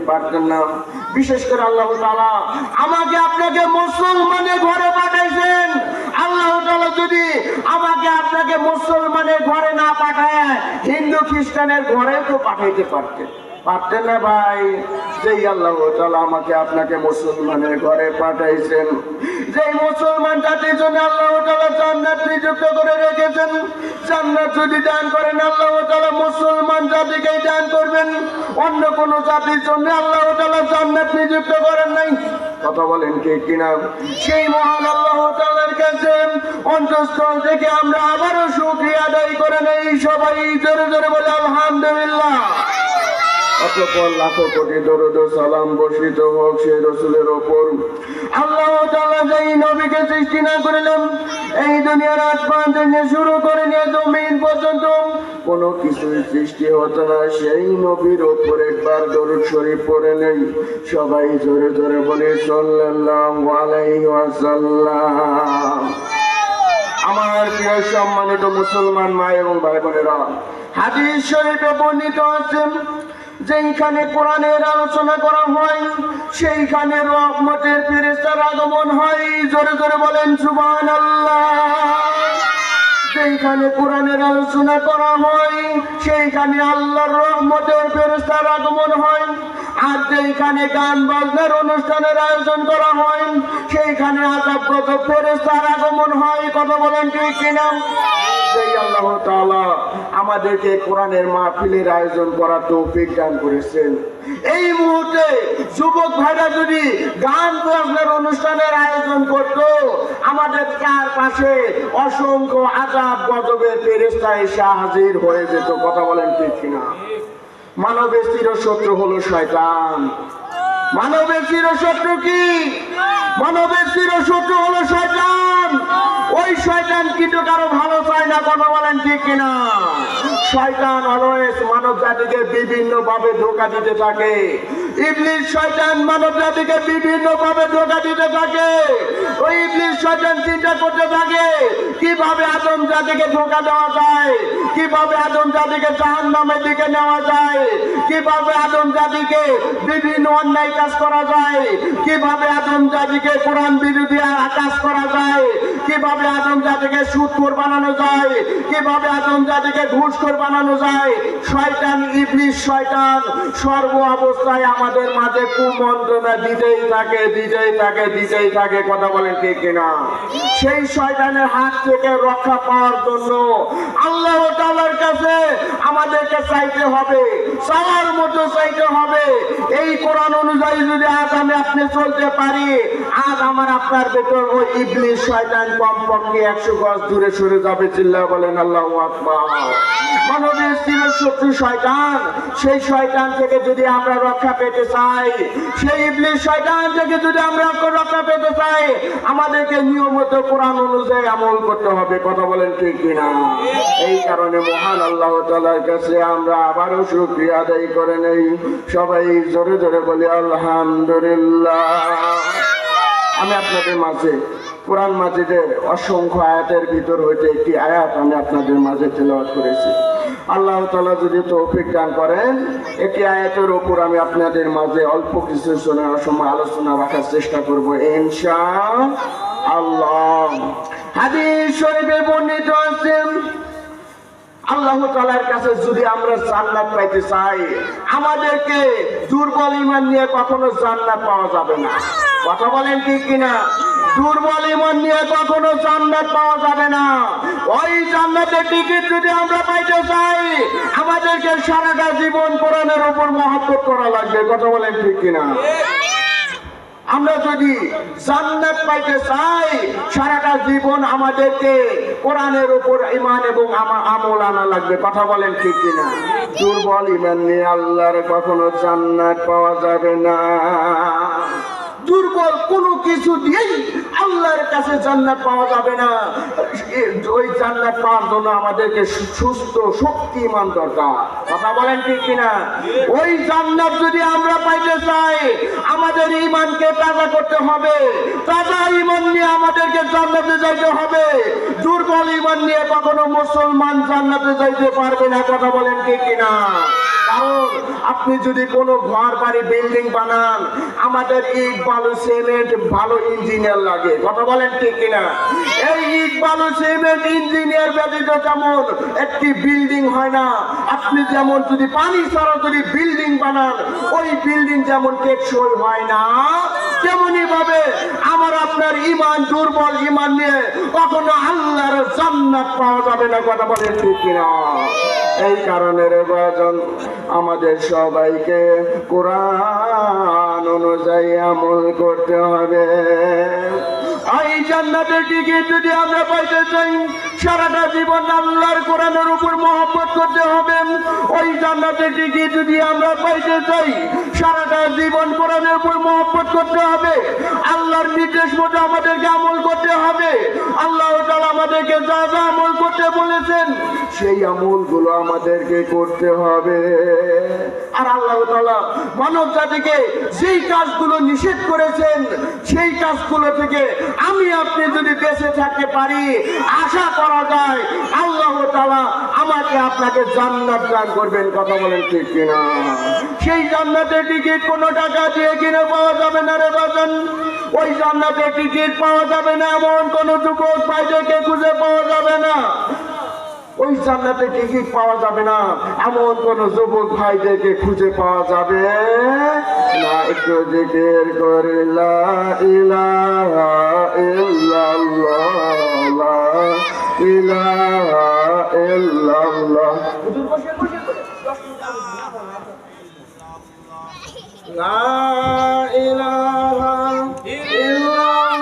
পারতেন না। বিশেষ করে আল্লাহ তাআলা আমাকে আপনাকে মুসলমানের ঘরে পাঠাইছেন। আল্লাহ তাআলা যদি আমাকে আপনাকে মুসলমানের ঘরে না পাঠায় হিন্দু খ্রিস্টানের ঘরে তো পাঠাইতে পারতেন না ভাই। যেই আল্লাহ তাআলা আমাকে আপনাকে মুসলমানের ঘরে পাঠাইছেন, যেই মুসলমান জাতির জন্য আল্লাহ তাআলা জান্নাত নিযুক্ত করে রেখেছেন, জান্নাত যদি দান করেন আল্লাহ তাআলা মুসলমান জাতিকে দান করবেন, অন্য কোন জাতির জন্য আল্লাহ তাআলা জান্নাত নিযুক্ত করেন নাই। কথা বলেন ঠিক কিনা? সেই মহান আল্লাহ তাআলার কাছে অন্তঃস্থল থেকে আমরা আবারও শুকরিয়া আদায় করে নেই। সবাই জোরে জোরে বলে আলহামদুলিল্লাহ। অতঃপর লাখো কোটি দরুদ ও সালাম বর্ষিত হোক সেই রাসূলের উপর। আল্লাহ তাআলা যেই নবীকে সৃষ্টি না করিলেন, এই দুনিয়ার আসমান থেকে শুরু করে নিয়ে জমিন পর্যন্ত কোনো কিছুই সৃষ্টি হতো না, সেই নবীর উপর একবার দরুদ শরীফ পড়ে নেই। সবাই জোরে জোরে বলে সাল্লাল্লাহু আলাইহি ওয়াসাল্লাম। আমার প্রিয় সম্মানিত মুসলমান মা এবং ভাই বোনেরা, হাদিস শরীফে বর্ণিত আছে যেইখানে কোরআনের আলোচনা করা হয় সেইখানে রহমতের ফেরেশতার আগমন হয়। জোরে জোরে বলেন সুবহানাল্লাহ। যেইখানে কোরআনের আলোচনা করা হয় সেইখানে আল্লাহর রহমতের ফেরেশতার আগমন হয়। আর যেইখানে গান বাজনার অনুষ্ঠানের আয়োজন করা হয় সেইখানে আযাব গজব ফেরেশতার আগমন হয়। কথা বলেন ঠিক কিনা? সেই আল্লাহ তাআলা আমাদেরকে কোরআনের মাহফিলের আয়োজন করার তৌফিক দান করেছেন। এই মুহূর্তে যুবক ভাইরা যদি গান বাজনার অনুষ্ঠানের আয়োজন করত, আমাদের চারপাশে অসংখ্য আযাব গজবের ফেরেশতা এসে হাজির হয়ে যেত। কথা বলেন ঠিক কিনা? মানবের চিরশত্রু হলো শয়তান। মানবের চিরশত্রু কি? মানবের চিরশত্রু হলো শয়তান। ওই শয়তান কিন্তু কারো ভালো চায় না। কথা বলেন ঠিক কিনা? শয়তান অলওয়েজ মানব জাতিকে বিভিন্ন ভাবে ধোঁকা দিতে থাকে। ইবলিস শয়তান মানব জাতিকে বিভিন্ন ভাবে ধোঁকা দিতে থাকে। ওই ইবলিস শয়তান চিন্তা করতে থাকে কিভাবে আদম জাতিকে ধোঁকা দেওয়া যায়, কিভাবে আদম জাতিকে জাহান্নামের দিকে নেওয়া যায়, কিভাবে আদম জাতিকে বিভিন্ন অন্যায় কাজ করা যায়, কিভাবে আদম জাতিকে কোরআন বিরোধী কাজ করা যায়, কিভাবে আদম জাতিকে সুদখোর বানানো যায়, কিভাবে আদম জাতিকে ঘুষখোর বানানো যায়। শয়তান ইবলিস শয়তান সর্ব অবস্থায় আমাদের মাঝে কুমন্ত্রণা দিতেই থাকে। কথা বলেন ঠিক কিনা? সেই শয়তানের হাত থেকে রক্ষা পাওয়ার জন্য আল্লাহ তাআলার কাছে আমাদেরকে চাইতে হবে, চাওয়ার মতো চাইতে হবে। এই কোরআন অনুযায়ী যদি আজ আমি আপনি চলতে পারি, আজ আমার আপনার ভেতর ওই ইবলিস শয়তান কমপক্ষে 100 গজ দূরে সরে যাবে। চিল্লায়া বলেন আল্লাহু আকবার। মানবের চিরশত্রু শয়তান, সেই শয়তান থেকে যদি আমরা রক্ষা পেতে চাই, সেই ইবলিস শয়তান থেকে যদি আমরা রক্ষা পেতে চাই, আমাদেরকে নিয়মিত কোরআন অনুযায়ী আমল করতে হবে। কথা বলেন ঠিক কিনা? এই কারণে মহান আল্লাহ তাআলার কাছে আমরা আবারও শুকরিয়া আদায় করে নেই। সবাই জোরে জোরে বলি আলহামদুলিল্লাহ। আমি আপনাদের মাঝে কোরআন মাজিদের অসংখ্য আয়াতের ভিতর হইতে একটি আয়াত আমি আপনাদের মাঝে তেলাওয়াত করেছি। আল্লাহ তাআলা যদি তৌফিক দান করেন, একটি আয়াতের উপর আমি আপনাদের মাঝে অল্প কিছু শোনার সময় আলোচনা রাখার চেষ্টা করব ইনশাআল্লাহ। হাদিস শরীফে বর্ণিত আছে আল্লাহ তাআলার কাছে যদি আমরা জান্নাত পাইতে চাই, আমাদেরকে দুর্বল ঈমান নিয়ে কখনো জান্নাত পাওয়া যাবে না। কথা বলেন ঠিক কিনা? দুর্বল ঈমান নিয়ে কখনো জান্নাত পাওয়া যাবে না। ওই জান্নাতের টিকিট যদি আমরা পাইতে চাই, আমাদেরকে সারাটা জীবন কোরআনের উপর মহব্বত করা লাগবে। কথা বলেন ঠিক কিনা? আমরা যদি জান্নাত পাইতে চাই, সারাটা জীবন আমাদেরকে কোরআনের উপর ঈমান এবং আমল আনা লাগবে। কথা বলেন ঠিক কিনা? দুর্বল ঈমান নিয়ে আল্লাহর কখনো জান্নাত পাওয়া যাবে না। দুর্বল কোনো কিছু দিয়েই আল্লাহর কাছে জান্নাত পাওয়া যাবে না। ওই জান্নাত পাওয়ার জন্য আমাদেরকে সুস্থ শক্তিমান দরকার। কথা বলেন ঠিক কিনা? ওই জান্নাত যদি আমরা পাইতে চাই, আমাদের ঈমানকে তাজা করতে হবে। তাজা ঈমান নিয়ে আমাদেরকে জান্নাতে যাইতে হবে। দুর্বল ঈমান নিয়ে কখনো মুসলমান জান্নাতে যাইতে পারবে না। কথা বলেন ঠিক কিনা? কারণ আপনি যদি কোনো ঘর বাড়ি বিল্ডিং বানান, আমাদের ইট বালু সিমেন্ট ভালো ইঞ্জিনিয়ার লাগে, কথা বলেন ঠিক কিনা? এই ইট বালু সিমেন্ট ইঞ্জিনিয়ার ব্যতীত যেমন একটি বিল্ডিং হয় না, আপনি যেমন যদি পানি ছাড়া যদি বিল্ডিং বানান, ওই বিল্ডিং যেমন টেকসই হয় না, তেমনি ভাবে আমার আপনার ইমান দুর্বল ইমান নিয়ে কখনো আল্লাহর জান্নাত পাওয়া যাবে না, কথা বলেন ঠিক কিনা? এই কারণে রে বাজান, আমাদের সবাইকে কোরআন অনুযায়ী আমল করতে হবে। এই জান্নাতের টিকিট যদি আমরা পাইতে চাই, সারাটা জীবন আল্লাহর কোরআনের উপর মহব্বত করতে হবে। ওই জান্নাতের টিকিট যদি আমরা পাইতে চাই, সারাটা জীবন কোরআনের উপর মহব্বত করতে হবে, আল্লাহর নির্দেশ মতো আমাদেরকে আমল করতে হবে। আল্লাহ তাআলা আমাদেরকে যা যা আমল করতে বলেছেন সেই আমলগুলো আমাদেরকে করতে হবে। আর আল্লাহ তাআলা মানব জাতিকে যেই কাজগুলো নিষেধ করেছেন, সেই কাজগুলো থেকে আমি আপনি যদি বেঁচে থাকতে পারি, আশা করা যায় আল্লাহ তাআলা আমাকে আপনাকে জান্নাত দান করবেন, কথা বলেন ঠিক কিনা? সেই জান্নাতের টিকিট কোনো টাকা দিয়ে কিনে পাওয়া যাবে না রে বাজান। ওই জান্নাতের টিকিট পাওয়া যাবে না এমন কোন যুবক ভাইদেরকে খুঁজে পাওয়া যাবে না। ওই জান্নাতের টিকিট পাওয়া যাবে না এমন কোন যুবক ভাইদেরকে খুঁজে পাওয়া যাবে না। একটু জিকির করে লা ইলাহা ইল্লাল্লাহ, লা ইলাহা ইল্লাল্লাহ, লা ইলাহা ইল্লাল্লাহ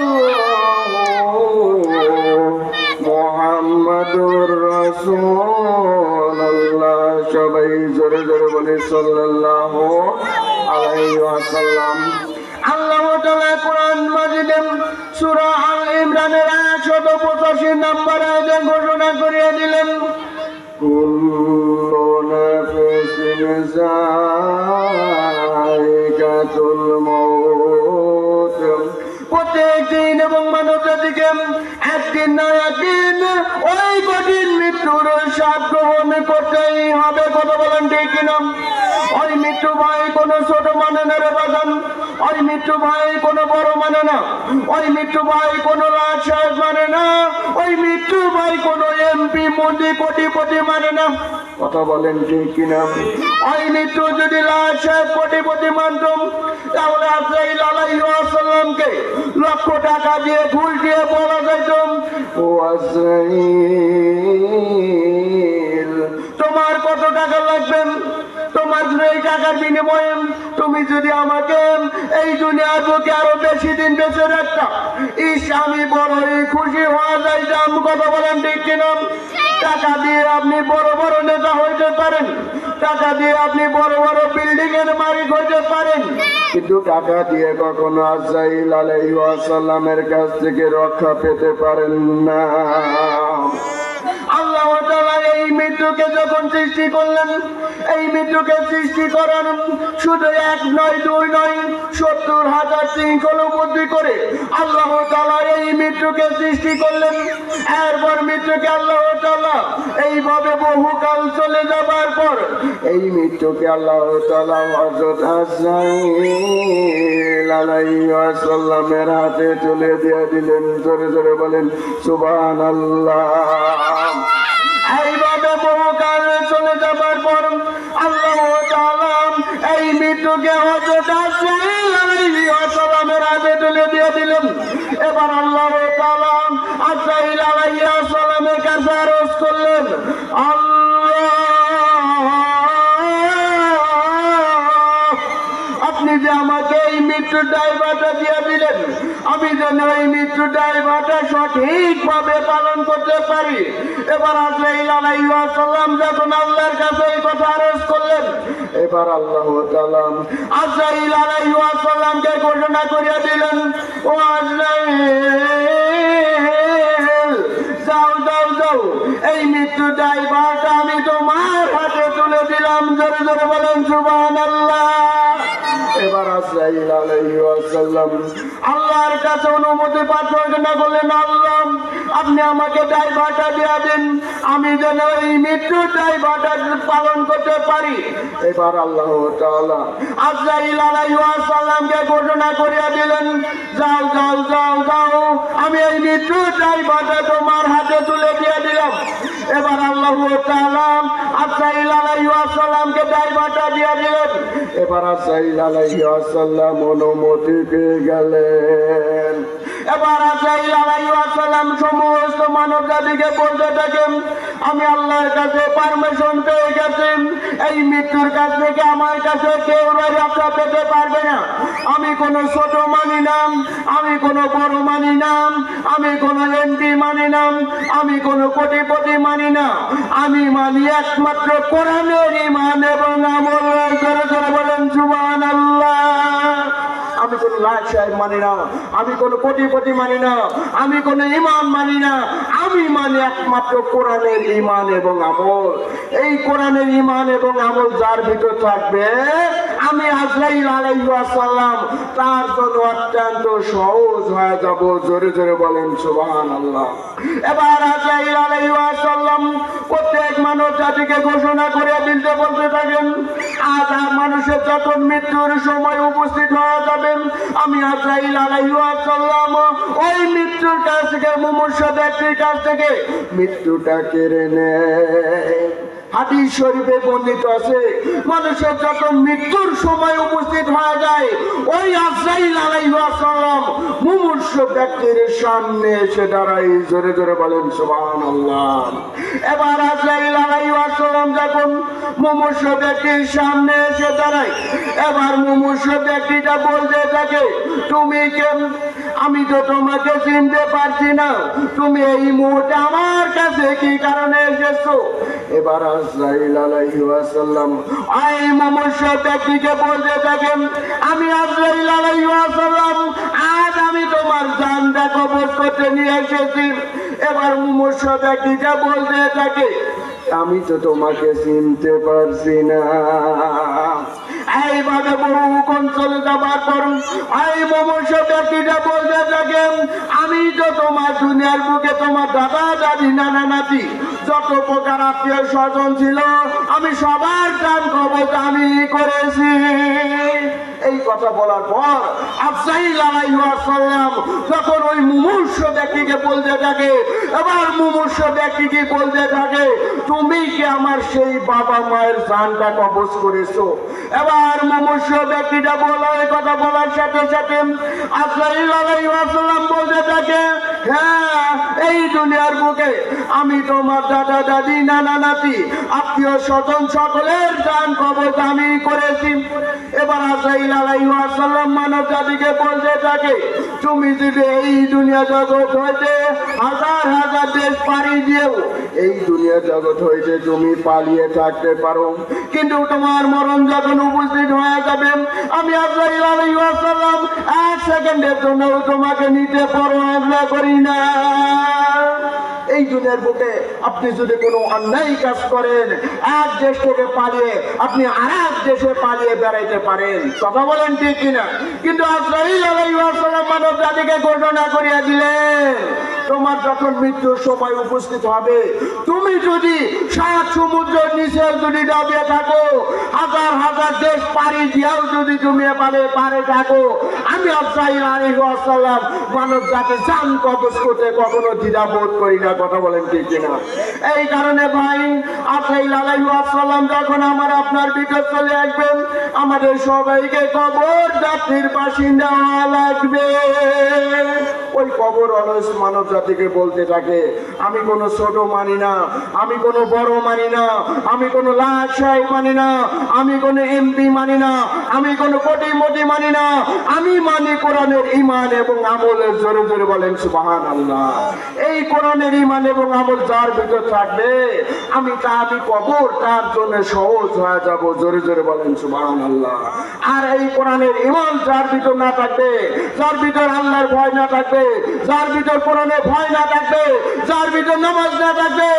মুহাম্মাদুর রাসূলুল্লাহ। সবাই জোরে জোরে বলে সাল্লাল্লাহু আলাইহি ওয়াসাল্লাম। আল্লাহ তাআলা কোরআন মাজিদে সূরা আল ইমরানের 185 নম্বর আয়াতে ঘোষণা করিয়ে দিলেন, কুল্লু নাফসিন যায়িকাতুল মাউত। প্রত্যেক দিন এবং মানব জাতিকে একদিন না একদিন ওই কঠিন মৃত্যুর স্বাদ গ্রহণ করতেই হবে, কথা বলেন ঠিক কিনা? ওই মৃত্যু ভাই কোনো ছোট মানে না রে বাজান, ওই মৃত্যু ভাই কোনো বড় মানে না, ওই মৃত্যু ভাই কোনো রাজশাহী মানে না, ওই মৃত্যু ভাই কোনো এমপি মন্ত্রী কোটিপতি মানে না, কথা বলেন ঠিক কিনা? ওই মৃত্যু যদি রাজশাহী কোটিপতি মানতাম, তাহলে আজরাইল আলাইহিস সালামকে লক্ষ টাকা দিয়ে ফুল দিয়ে বলা যাইত, ও আজরাইল তোমার কত টাকা লাগবে? তোমার এই টাকার বিনিময়ে তুমি যদি আমাকে এই দুনিয়ার বুকে আরো বেশি দিন বেঁচে রাখতাম, ইস আমি বড়ই খুশি হওয়া যাইতাম, কথা বলেন ঠিক কিনা? টাকা দিয়ে আপনি বড় বড় নেতা হইতে পারেন, টাকা দিয়ে আপনি বড় বড় বিল্ডিং এর মালিক হইতে পারেন, কিন্তু টাকা দিয়ে কখনো আজরাইল আলাইহিস সালামের কাছ থেকে রক্ষা পেতে পারেন না। আল্লাহ তাআলা এই মৃত্যুকে যখন সৃষ্টি করলেন, এই মৃত্যুকে সৃষ্টি করেন শুধু এক নয় দুই নয় 70,000 শৃঙ্খল বুদ্ধি করে আল্লাহ তাআলা এই মৃত্যুকে সৃষ্টি করলেন। এরপর মৃত্যুকে আল্লাহ তাআলা এইভাবে বহুকাল চলে যাবার পর এই মৃত্যুকে আল্লাহ তাআলা হযরত আজরাইল আলাইহিস সালামের হাতে তুলে দিয়ে দিলেন। জোরে জোরে বলেন সুবহানাল্লাহ। এইভাবে বহুকাল চলে যাবার পর আল্লাহ তাআলা এই মৃত্যুকে হযরত আজরাইল আলাইহিস সালামের হাতে তুলে দিয়ে দিলেন। এবার আল্লাহ তাআলা আজরাইল আলাইহিস সালামের কাছে আরজ করলেন, আপনি যে আমাকে এই মৃত্যুর দায়ভারটা দিয়ে দিলেন, আমি যেন এই মৃত্যুর দায়ভারটা সঠিকভাবে পালন করতে পারি। এবার আজরাইল আলাইহিস সালাম যখন আল্লাহর কাছে এই কথা আরজ করলেন, এবার আল্লাহ তাআলা আজরাইল আলাইহিস সালামকে ঘোষণা করিয়ে দিলেন, ও আজরাইল যাও যাও যাও, এই মৃত্যুর দায়ভারটা আমি তোমার হাতে তুলে দিলাম। জোরে জোরে বলেন সুবহানাল্লাহ। এবার আজরাইল আলাইহিস সালাম আল্লাহর কাছে অনুমতি প্রার্থনা করলেন, আল্লাহ আপনি আমাকে দায়ভারটা দিয়ে দিন, আমি যেন এই মৃত্যুর দায়ভারটা পালন করতে পারি। এবার আল্লাহ তাআলা আজরাইল আলাইহিস সালামকে ঘোষণা করিয়া দিলেন, যাও যাও যাও যাও, আমি এই মৃত্যুর দায়ভারটা তোমার হাতে তুলে দিয়ে দিলাম। এবার আল্লাহ তাআলা আজরাইল আলাইহিস সালামকে দায়ভারটা দিয়ে দিলেন। এবার আজরাইল আলাইহিস সালাম অনুমতি পেয়ে গেলেন। এবার আজরাইল আলাইহিস সালাম সমস্ত মানব জাতিকে বলতে থাকেন, আমি আল্লাহর কাছে পারমিশন পেয়ে গেছি, এই মৃত্যুর কাছ থেকে আমার কাছে কেউ রক্ষা পেতে পারবে না। আমি কোনো ছোট মানি না, আমি কোনো বড় মানি না, আমি কোনো এমপি মানি না, আমি কোনো কোটিপতি মানি না, আমি মানি একমাত্র কোরআনের ঈমান এবং আমল। করে করে বলেন সুবহানাল্লাহ। আমি কোনো লাট সাহেব মানি না, আমি কোনো কোটিপতি মানি না, আমি কোনো ঈমান মানি না, আমি মানি একমাত্র কোরআনের ঈমান এবং আমল। এই কোরআনের ঈমান এবং আমল যার ভিতর থাকবে, আমি আজরাইল আলাইহিস সালাম তার জন্য অত্যন্ত সহজ হয়ে যাব। জোরে জোরে বলেন সুবহানাল্লাহ। এবার আজরাইল আলাইহিস সালাম প্রত্যেক মানব জাতিকে ঘোষণা করে দিতে বলতে থাকেন, আজ মানুষের যখন মৃত্যুর সময় উপস্থিত হয়ে যাবেন, আমি আজরাইল আলাইহিস সালাম ওই মৃত্যুর কাছ থেকে, মুমূর্ষু ব্যক্তির কাছ থেকে মৃত্যুটা কেড়ে নেয়। হাদিস শরীফে বর্ণিত আছে, মানুষের যখন মৃত্যুর সময় উপস্থিত হয়ে যায়, ওই আজরাইল আলাইহিস সালাম মুমূর্ষু ব্যক্তির সামনে এসে দাঁড়ায়। জোরে জোরে বলেন সুবহানাল্লাহ। এবার আজরাইল আলাইহিস সালাম যখন মুমূর্ষু ব্যক্তির সামনে এসে দাঁড়ায়, এবার মুমূর্ষু ব্যক্তিটা বলতে থাকে, তুমি কে? আমি তো তোমাকে চিনতে পারছি না, তুমি এই মুহূর্তে আমার কাছে কি কারণে এসেছো? এবার আজরাইল আলাইহিস সালাম এই মুমূর্ষু ব্যক্তিকে বলতে থাকেন, আমি আজরাইল আলাইহিস সালাম আজ আমি তোমার জানটা কবজ করতে নিয়ে এসেছি। এবার মুমূর্ষু ব্যক্তিটা বলতে থাকে, আমি তো তোমাকে চিনতে পারছি না। এইভাবে বহুক্ষণ চলে যাবার পর এই মুমূর্ষু ব্যক্তিটা বলতে থাকেন, আমি তো তোমার দুনিয়ার বুকে তোমার দাদা দাদি নানা নাতি যত প্রকার আত্মীয় স্বজন ছিল, আমি সবার জান কবজ আমি করেছি। এই কথা বলার পর আজরাইল আলাইহিস সালাম যখন ওই মুমূর্ষু ব্যক্তিকে বলতে থাকে, এবার মুমূর্ষু ব্যক্তিকে বলতে থাকে, তুমি কি আমার সেই বাবা মায়ের জানটা কবজ করেছো? এবার মুমূর্ষু ব্যক্তিটা বলার কথা বলার সাথে সাথে আজরাইল আলাইহিস সালাম বলতে থাকে, হ্যাঁ, এই দুনিয়ার বুকে আমি তোমার দাদা দাদি নানা নাতি আত্মীয় স্বজন সকলের জান কবজ আমি করেছি। এবার আজরাইল আলাইহিস সালাম মানব জাতিকে বলতে থাকে, তুমি যদি এই দুনিয়া জগৎ হইতে হাজার হাজার দেশ পাড়ি দিয়েও এই দুনিয়া জগৎ হইতে তুমি পালিয়ে থাকতে পারো, কিন্তু তোমার মরণ যখন উপস্থিত হয়ে যাবে, আমি আজরাইল আলাইহিস সালাম এক সেকেন্ডের জন্য তোমাকে নিতে পরোয়া করি না। এই দুনিয়ার বুকে আপনি যদি কোনো অন্যায় কাজ করেন, এক দেশ থেকে পালিয়ে আপনি আরেক দেশে পালিয়ে বেড়াইতে পারেন, কথা বলেন ঠিক কিনা? কিন্তু আজরাইল আলাইহিস সালাম মানব জাতিকে ঘোষণা করিয়া দিলেন, তোমার যখন মৃত্যুর সময় উপস্থিত হবে, তুমি যদি 7 সমুদ্রের নিচে যদি দাবিয়ে থাকো, হাজার হাজার দেশ পাড়ি দিয়েও যদি তুমি পারে থাকো, আমি আজরাইল আলাইহিস সালাম মানব জাতি জান কবজ করতে কখনো দ্বিধাবোধ করি না, কথা বলেন ঠিক কিনা? এই কারণে ভাই, আজরাইল আলাইহিস সালাম যখন আমার আপনার ভিতর চলে আসবেন, আমাদের সবাইকে কবর জাতির বাসিন্দা হওয়া লাগবে। ওই কবর অলস মানব জাতিকে বলতে থাকে, আমি কোনো ছোট মানি না, আমি কোনো বড় মানি না, আমি কোনো লাট সাহেব মানি না, আমি কোনো এমপি মানি না, আমি কোনো কোটিপতি মানি না, আমি মানি কোরআনের ঈমান এবং আমলের। জোরে জোরে বলেন সুবহানাল্লাহ। এই কোরআনের ঈমান এবং আমল যার ভিতর থাকবে, আমি কবর তার জন্য সহজ হয়ে যাব। জোরে জোরে বলেন সুবহানাল্লাহ। আর এই কোরআনের ঈমান যার ভিতর না থাকবে, যার ভিতর আল্লাহর ভয় না থাকবে, যার ভিতর কোরআনের ভয় না থাকবে, যার ভিতর নামাজ না থাকবে,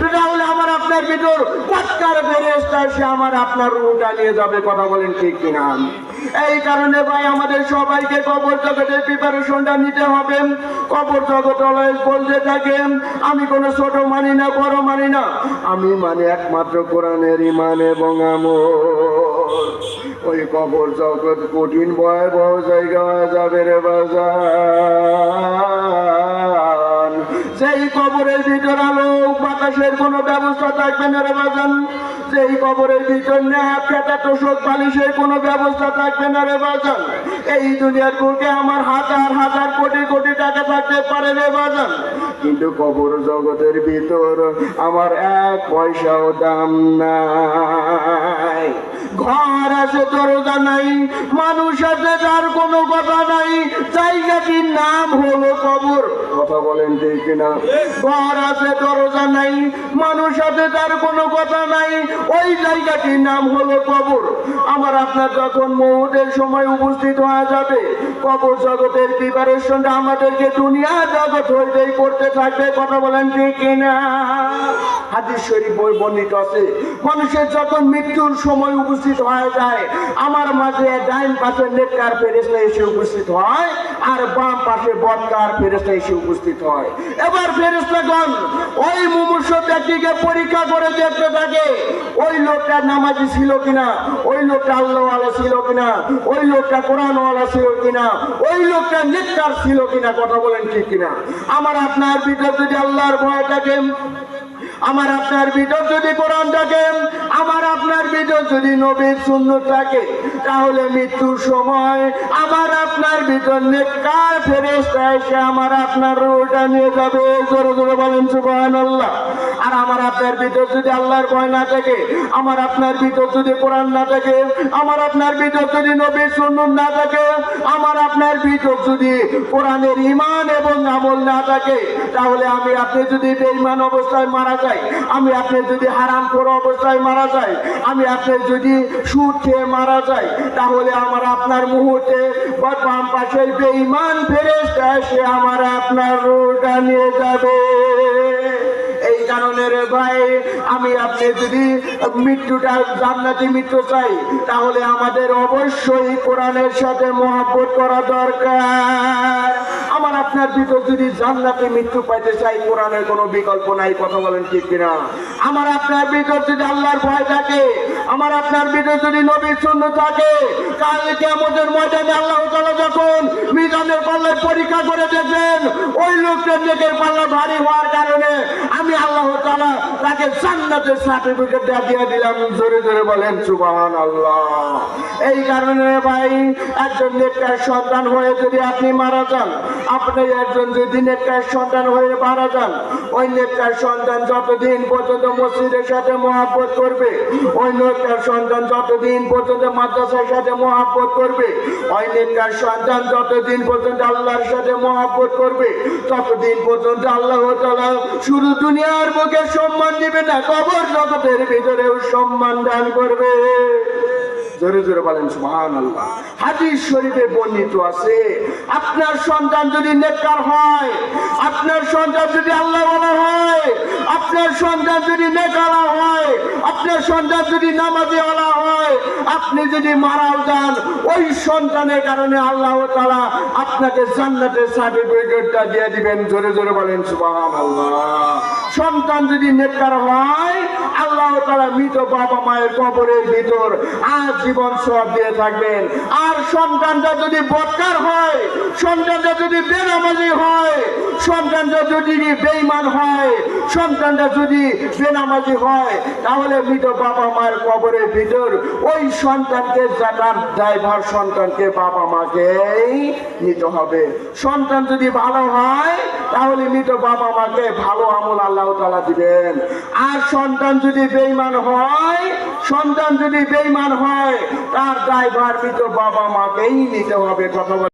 সেটা হলে আমার আপনার ভিতর পটকার ফেরেশতা সে আমার আপনার রূহটা নিয়ে যাবে, কথা বলেন ঠিক কিনা? এই কারণে ভাই আমাদের সবাইকে কবর জগতের প্রিপারেশনটা নিতে হবে। কবর জগৎ অলওয়েজ বলতে থাকে, আমি কোনো ছোট মানি না, বড় মানি না, আমি মানি একমাত্র কোরআনের ঈমান এবং আমল। ওই কবর জগৎ কঠিন ভয়াবহ জায়গা হয়ে যাবে রে বাজান। সেই কবরের ভিতর আলো বাতাসের কোনো ব্যবস্থা থাকবে না রে বাজান। সেই কবরের ভিতর নেহাত তোষক বালিশের কোনো ব্যবস্থা থাকবে না রে বাজান। এই দুনিয়ার বুকে আমার হাজার হাজার কোটি কোটি টাকা থাকতে পারে রে বাজান, কিন্তু কবর জগতের ভিতর আমার এক পয়সাও দাম নাই। ঘর আছে, দরজা নাই, মানুষ আছে, তার কোনো কথা নাই, জায়গাটির নাম হলো কবর। কথা বলেন ঠিক কিনা? ঘর আছে, দরজা নাই, মানুষ আছে, তার কোনো কথা নাই, ওই জায়গাটির নাম হলো কবর। আমার আপনার যখন মৌতের সময় উপস্থিত হয়ে যাবে, কবর জগতের প্রিপারেশনটা আমাদেরকে দুনিয়া জগৎ হইতেই করতে থাকবে। কথা বলেন ঠিক কিনা? হাদিস শরীফ বই বর্ণিত আছে, মানুষের যখন মৃত্যুর সময় উপস্থিত হয়ে যায়, আমার মাঝে ডাইন পাশে নেককার ফেরেশতা এসে উপস্থিত হয়, আর বাম পাশে বদকার ফেরেশতা এসে উপস্থিত হয়। এবার ফেরেশতাগণ ওই মুমূর্ষ ব্যক্তিকে পরীক্ষা করে দেখতে থাকে, ওই লোকটা নামাজি ছিল কিনা, ওই লোকটা আল্লাহওয়ালা ছিল কিনা, ওই লোকটা কোরআনওয়ালা ছিল কিনা, ওই লোকটা নেককার ছিল কিনা। কথা বলেন ঠিক কিনা? আমার আপনার ভিতর যদি আল্লাহর ভয় থাকে, আমার আপনার ভিতর যদি কোরআন থাকে, আমার আপনার ভিতর যদি নবীর সুন্নাত থাকে, তাহলে মৃত্যুর সময় আমার আপনার ভিতর নেককার ফেরেশতা এসে আমার আপনার রূহটা নিয়ে যাবে। জোরে জোরে বলেন সুবহানাল্লাহ। আর আমার আপনার ভিতর যদি আল্লাহর ভয় না থাকে, আমার আপনার ভিতর যদি কোরআন না থাকে, আমার আপনার ভিতর যদি নবীর সুন্নাত না থাকে, আমার আপনার ভিতর যদি কোরআনের ঈমান এবং আমল না থাকে, তাহলে আমি আপনি যদি বেঈমান অবস্থায় মারা যায়, আমি আপনি যদি হারামখোর অবস্থায় মারা যায়, আমি আপনি যদি সুদ খেয়ে মারা যায়, তাহলে আমার আপনার মুহূর্তে বাম পাশের বেঈমান ফেরেশতা এসে আমার আপনার রূহটা নিয়ে যাবে। এই কারণে রে ভাই, আমি আপনি যদি মৃত্যুটা জান্নাতি মৃত্যু চাই, তাহলে আমাদের অবশ্যই কোরআনের সাথে মহব্বত করা দরকার। আমার আপনার ভিতর যদি জান্নাতি মৃত্যু পাইতে চাই, কোরআনের কোনো বিকল্প নাই। কথা বলেন ঠিক কিনা? আমার আপনার ভিতর যদি আল্লাহর ভয় থাকে, আমার আপনার ভিতর যদি নবীর সুন্নাত থাকে, কাল কিয়ামতের ময়দানে আল্লাহ তাআলা যখন মিজানের পাল্লায় পরীক্ষা করে দেখবেন, ওই লোকটার নেকের পাল্লা ভারী হওয়ার কারণে আমি আল্লাহ তাআলা তাকে জান্নাতের সার্টিফিকেট দিয়ে দিলাম। জোরে জোরে বলেন সুবহানাল্লাহ। এই কারণে ভাই, একজন নেককার সন্তান হয়ে যদি আপনি মারা যান, আপনি একজন যদি নেককার সন্তান হয়ে মারা যান, ওই নেককার সন্তান যতদিন পর্যন্ত মসজিদের সাথে মহব্বত করবে, ওই নেককার সন্তান যতদিন পর্যন্ত মাদ্রাসার সাথে মহব্বত করবে, ওই নেককার সন্তান যতদিন পর্যন্ত আল্লাহর সাথে মহব্বত করবে, ততদিন পর্যন্ত আল্লাহ তাআলা শুধু দুনিয়ার বুকে সম্মান দিবে না, কবর জগতের ভিতরেও সম্মান দান করবে। জোরে জোরে বলেন সুবহানাল্লাহ। হাদিস শরীফে বর্ণিত আছে, আপনার সন্তান যদি নেককার হয়, আপনার সন্তান যদি আল্লাহওয়ালা হয়, আপনার সন্তান যদি নেককার হয়, আপনার সন্তান যদি নামাজীওয়ালা হয়, আপনি যদি মারাও যান, ওই সন্তানের কারণে আল্লাহ তাআলা আপনাকে জান্নাতের সার্টিফিকেটটা দিয়ে দিবেন। জোরে জোরে বলেন সুবহানাল্লাহ। সন্তান যদি নেককার হয়, আল্লাহ তাআলা মৃত বাবা মায়ের কবরের ভিতর আজীবন সওয়াব দিয়ে থাকবেন। আর সন্তানটা যদি বদকার হয়, সন্তানটা যদি বেনামাজি হয়, সন্তানটা যদি বেঈমান হয়, সন্তানটা যদি বেনামাজি হয়, তাহলে মৃত বাবা মায়ের কবরের ভিতর ওই সন্তানকে জানার ড্রাইভার সন্তানকে বাবা মাকেই নিতে হবে। সন্তান যদি ভালো হয়, তাহলে মৃত বাবা মাকে ভালো আমল আল্লাহ তাআলা দিবেন। আর সন্তান যদি বেঈমান হয়, সন্তান যদি বেঈমান হয়, তার ড্রাইভার মৃত বাবা মাকেই নিতে হবে। কথা